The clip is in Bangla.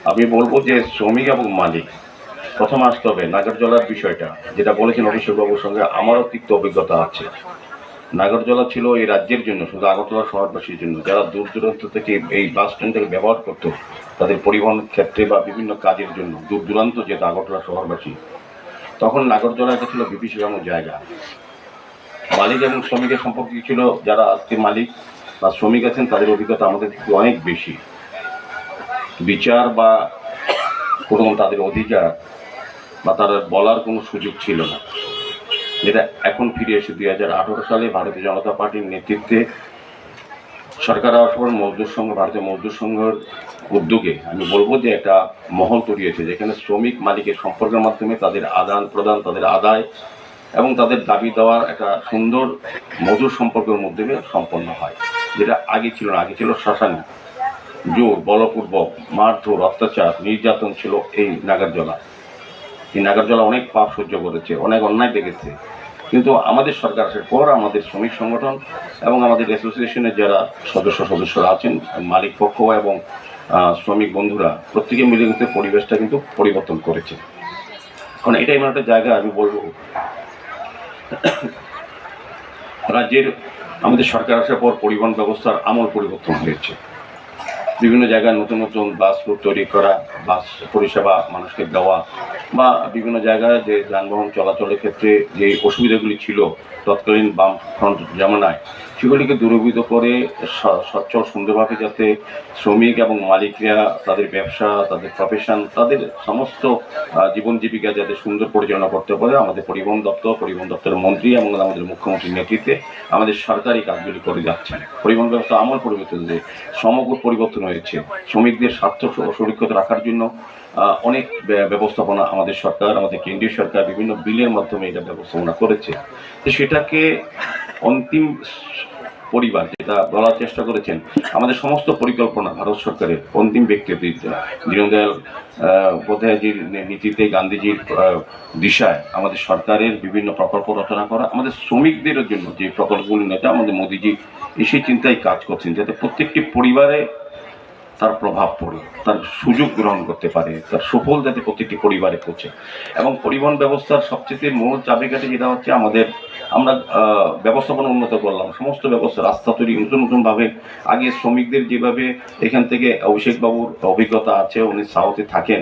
আমি বলবো যে শ্রমিক এবং মালিক প্রথম আসতে হবে নাগরজলার বিষয়টা, যেটা বলেছেন অভিষেকবাবুর সঙ্গে আমারও তিক্ত অভিজ্ঞতা আছে। নাগরজলা ছিল এই রাজ্যের জন্য, শুধু আগরতলা শহরবাসীর জন্য, যারা দূর দূরান্ত থেকে এই বাস স্ট্যান্ডটাকে ব্যবহার করতো তাদের পরিবহন ক্ষেত্রে বা বিভিন্ন কাজের জন্য দূর দূরান্ত যেত আগরতলা শহরবাসী, তখন নাগরজলা একটা ছিল বিভীষিকাময় জায়গা। মালিক এবং শ্রমিকের সম্পর্ক ছিল, যারা আজকে মালিক বা শ্রমিক আছেন তাদের অভিজ্ঞতা আমাদের থেকে অনেক বেশি। বিচার বা কোনো তাদের অধিকার বা তারা বলার কোনো সুযোগ ছিল না, যেটা এখন ফিরে এসে 2018 সালে ভারতীয় জনতা পার্টির নেতৃত্বে সরকার আসার পর মজদুর সংঘ, ভারতীয় মজদুর সংঘের উদ্যোগে আমি বলবো যে একটা মহল তৈরি হয়েছে, যেখানে শ্রমিক মালিকের সম্পর্কের মাধ্যমে তাদের আদান প্রদান, তাদের আদায় এবং তাদের দাবি দেওয়ার একটা সুন্দর মধুর সম্পর্কের মধ্যে সম্পন্ন হয়, যেটা আগে ছিল না। আগে ছিল শ্মশানী, জোর, বলপূর্বক, মারধর, অত্যাচার, নির্যাতন ছিল এই নাগরজলা। এই নাগরজলা অনেক পাপ সহ্য করেছে, অনেক অন্যায় দেখেছে, কিন্তু আমাদের সরকার আসার পর আমাদের শ্রমিক সংগঠন এবং আমাদের অ্যাসোসিয়েশনের যারা সদস্যরা আছেন, মালিক পক্ষ এবং শ্রমিক বন্ধুরা প্রত্যেকে মিলে কিন্তু পরিবেশটা কিন্তু পরিবর্তন করেছে। কারণ এটাই এমন একটা জায়গা, আমি বলবো রাজ্যের আমাদের সরকার আসার পর পরিবহন ব্যবস্থার আমূল পরিবর্তন হয়েছে। বিভিন্ন জায়গায় নতুন নতুন বাস রুট তৈরি করা, বাস পরিষেবা মানুষকে দেওয়া, বা বিভিন্ন জায়গায় যে যানবাহন চলাচলের ক্ষেত্রে যে অসুবিধাগুলি ছিল তৎকালীন বামফ্রন্ট জামানায়, সেগুলিকে দূরীভূত করে সচ্ছল সুন্দরভাবে যাতে শ্রমিক এবং মালিকরা তাদের ব্যবসা, তাদের প্রফেশন, তাদের সমস্ত জীবন জীবিকা যাতে সুন্দর পরিচালনা করতে পারে, আমাদের পরিবহন দপ্তরের মন্ত্রী এবং আমাদের মুখ্যমন্ত্রীর নেতৃত্বে আমাদের সরকারি কাজগুলি করে যাচ্ছেন। পরিবহন ব্যবস্থা আমল পরিবর্তন হয়েছে, সমগ্র পরিবর্তন হয়েছে। শ্রমিকদের স্বার্থ সুরক্ষিত রাখার জন্য অনেক ব্যবস্থাপনা আমাদের সরকার, আমাদের কেন্দ্রীয় সরকার বিভিন্ন বিলের মাধ্যমে এটা ব্যবস্থাপনা করেছে। তো সেটাকে অন্তিম পরিবার যেটা বলার চেষ্টা করেছেন, আমাদের সমস্ত পরিকল্পনা ভারত সরকারের অন্তিম ব্যক্তি দীনদয়াল উপাধ্যায়জির নীতিতে, গান্ধীজির দিশায় আমাদের সরকারের বিভিন্ন প্রকল্প রচনা করা, আমাদের শ্রমিকদের জন্য যে প্রকল্পগুলি নেতা আমাদের মোদীজি সেই চিন্তায় কাজ করছেন, যাতে প্রত্যেকটি পরিবারে তার প্রভাব পড়ে, তার সুযোগ গ্রহণ করতে পারে, তার সুফল যাতে প্রত্যেকটি পরিবারে পৌঁছে। এবং পরিবহন ব্যবস্থার সবচেয়ে মূল চাবিকাঠি যেটা হচ্ছে আমরা ব্যবস্থাপনা উন্নত করলাম, সমস্ত ব্যবস্থা, রাস্তা তৈরি নতুনভাবে। আগে শ্রমিকদের যেভাবে এখান থেকে অভিষেকবাবুর অভিজ্ঞতা আছে, উনি সাউথে থাকেন,